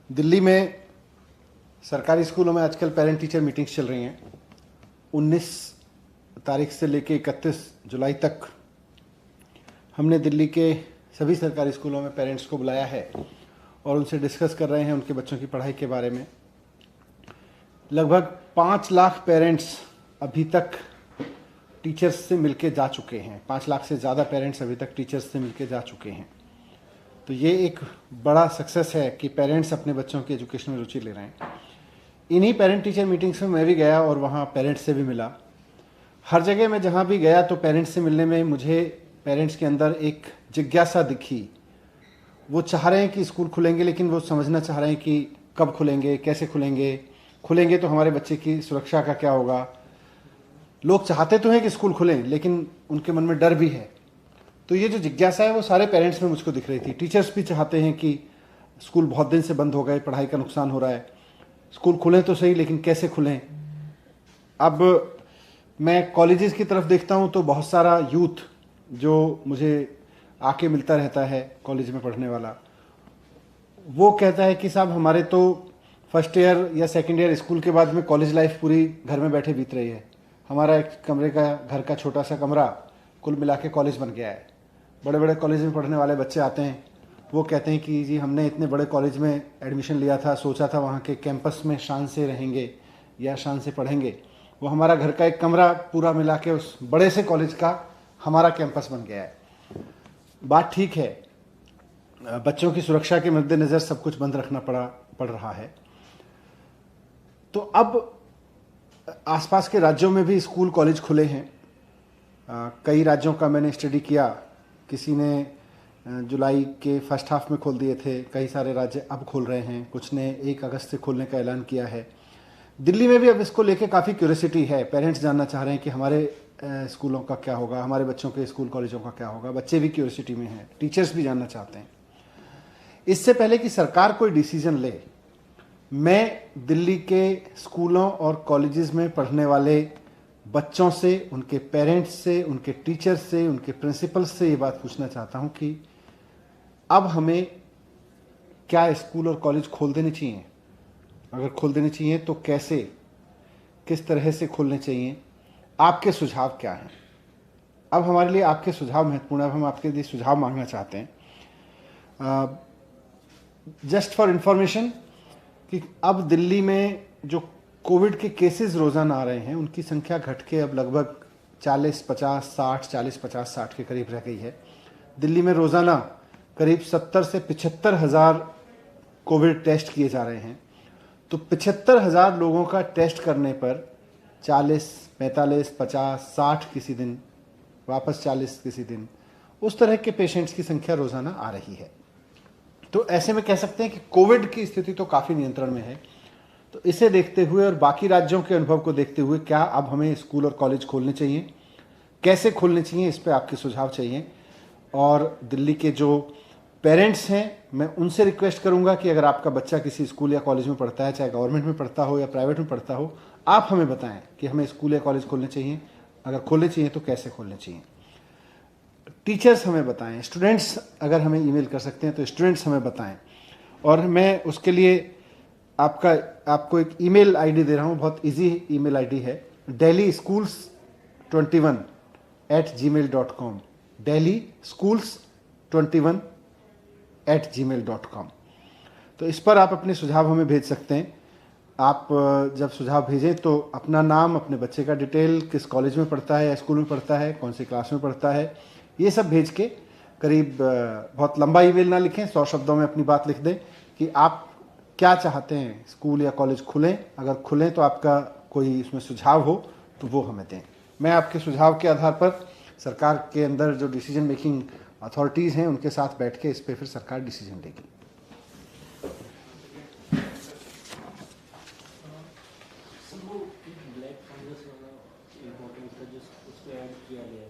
दिल्ली में सरकारी स्कूलों में आजकल पेरेंट टीचर मीटिंग्स चल रही हैं। 19 तारीख से लेकर 31 जुलाई तक हमने दिल्ली के सभी सरकारी स्कूलों में पेरेंट्स को बुलाया है और उनसे डिस्कस कर रहे हैं उनके बच्चों की पढ़ाई के बारे में। लगभग 5 लाख पेरेंट्स अभी तक टीचर्स से मिलके जा चुके हैं। 5 लाख से ज़्यादा पेरेंट्स अभी तक टीचर्स से मिलके जा चुके हैं। तो ये एक बड़ा सक्सेस है कि पेरेंट्स अपने बच्चों की एजुकेशन में रुचि ले रहे हैं। इन्हीं पेरेंट टीचर मीटिंग्स में मैं भी गया और वहाँ पेरेंट्स से भी मिला। हर जगह मैं जहाँ भी गया तो पेरेंट्स से मिलने में मुझे पेरेंट्स के अंदर एक जिज्ञासा दिखी। वो चाह रहे हैं कि स्कूल खुलेंगे, लेकिन वो समझना चाह रहे हैं कि कब खुलेंगे, कैसे खुलेंगे तो हमारे बच्चे की सुरक्षा का क्या होगा। लोग चाहते तो हैं कि स्कूल खुलें, लेकिन उनके मन में डर भी है। तो ये जो जिज्ञासा है वो सारे पेरेंट्स में मुझको दिख रही थी। टीचर्स भी चाहते हैं कि स्कूल बहुत दिन से बंद हो गए, पढ़ाई का नुकसान हो रहा है, स्कूल खुलें तो सही, लेकिन कैसे खुलें। अब मैं कॉलेजेस की तरफ देखता हूँ तो बहुत सारा यूथ जो मुझे आके मिलता रहता है कॉलेज में पढ़ने वाला, वो कहता है कि साहब हमारे तो फर्स्ट ईयर या सेकेंड ईयर स्कूल के बाद में कॉलेज लाइफ पूरी घर में बैठे बीत रही है। हमारा एक कमरे का घर का छोटा सा कमरा कुल मिला के कॉलेज बन गया है। बड़े बड़े कॉलेज में पढ़ने वाले बच्चे आते हैं, वो कहते हैं कि जी हमने इतने बड़े कॉलेज में एडमिशन लिया था, सोचा था वहाँ के कैंपस में शान से रहेंगे या शान से पढ़ेंगे। वो हमारा घर का एक कमरा पूरा मिला के उस बड़े से कॉलेज का हमारा कैंपस बन गया है। बात ठीक है, बच्चों की सुरक्षा के मद्देनज़र सब कुछ बंद रखना पड़ रहा है। तो अब आसपास के राज्यों में भी स्कूल कॉलेज खुले हैं। कई राज्यों का मैंने स्टडी किया। किसी ने जुलाई के फर्स्ट हाफ में खोल दिए थे, कई सारे राज्य अब खोल रहे हैं, कुछ ने 1 अगस्त से खोलने का ऐलान किया है। दिल्ली में भी अब इसको लेके काफ़ी क्यूरियोसिटी है। पेरेंट्स जानना चाह रहे हैं कि हमारे स्कूलों का क्या होगा, हमारे बच्चों के स्कूल कॉलेजों का क्या होगा। बच्चे भी क्यूरियोसिटी में हैं, टीचर्स भी जानना चाहते हैं। इससे पहले कि सरकार कोई डिसीजन ले, मैं दिल्ली के स्कूलों और कॉलेजेस में पढ़ने वाले बच्चों से, उनके पेरेंट्स से, उनके टीचर्स से, उनके प्रिंसिपल्स से ये बात पूछना चाहता हूँ कि अब हमें क्या स्कूल और कॉलेज खोल देने चाहिए। अगर खोल देने चाहिए तो कैसे, किस तरह से खोलने चाहिए, आपके सुझाव क्या हैं। अब हमारे लिए आपके सुझाव महत्वपूर्ण है। अब हम आपके लिए सुझाव मांगना चाहते हैं। जस्ट फॉर इंफॉर्मेशन कि अब दिल्ली में जो कोविड के केसेस रोज़ाना आ रहे हैं उनकी संख्या घट के अब लगभग 40-50-60 के करीब रह गई है। दिल्ली में रोज़ाना करीब 70 से 75 हज़ार कोविड टेस्ट किए जा रहे हैं। तो 75 हज़ार लोगों का टेस्ट करने पर 40, 45, 50, 60 किसी दिन, वापस 40 किसी दिन, उस तरह के पेशेंट्स की संख्या रोज़ाना आ रही है। तो ऐसे में कह सकते हैं कि कोविड की स्थिति तो काफ़ी नियंत्रण में है। तो इसे देखते हुए और बाकी राज्यों के अनुभव को देखते हुए क्या अब हमें स्कूल और कॉलेज खोलने चाहिए, कैसे खोलने चाहिए, इस पर आपके सुझाव चाहिए। और दिल्ली के जो पेरेंट्स हैं, मैं उनसे रिक्वेस्ट करूंगा कि अगर आपका बच्चा किसी स्कूल या कॉलेज में पढ़ता है, चाहे गवर्नमेंट में पढ़ता हो या प्राइवेट में पढ़ता हो, आप हमें बताएं कि हमें स्कूल या कॉलेज खोलने चाहिए। अगर खोलने चाहिए तो कैसे खोलने चाहिए। टीचर्स हमें बताएं, स्टूडेंट्स अगर हमें ईमेल कर सकते हैं तो स्टूडेंट्स हमें बताएं। और मैं उसके लिए आपको एक ईमेल आईडी दे रहा हूं, बहुत इजी ईमेल आईडी है, delhischools21@gmail.com, delhischools21@gmail.com। तो इस पर आप अपने सुझाव हमें भेज सकते हैं। आप जब सुझाव भेजें तो अपना नाम, अपने बच्चे का डिटेल, किस कॉलेज में पढ़ता है या स्कूल में पढ़ता है, कौन सी क्लास में पढ़ता है, ये सब भेज के करीब, बहुत लंबा ईमेल ना लिखें, 100 शब्दों में अपनी बात लिख दें कि आप क्या चाहते हैं, स्कूल या कॉलेज खुलें। अगर खुलें तो आपका कोई इसमें सुझाव हो तो वो हमें दें। मैं आपके सुझाव के आधार पर सरकार के अंदर जो डिसीजन मेकिंग अथॉरिटीज़ हैं उनके साथ बैठ के इस पर फिर सरकार डिसीजन लेगी। ब्लैक फंगस वाला इम्पोर्टेंस का जो उसको ऐड किया गया है।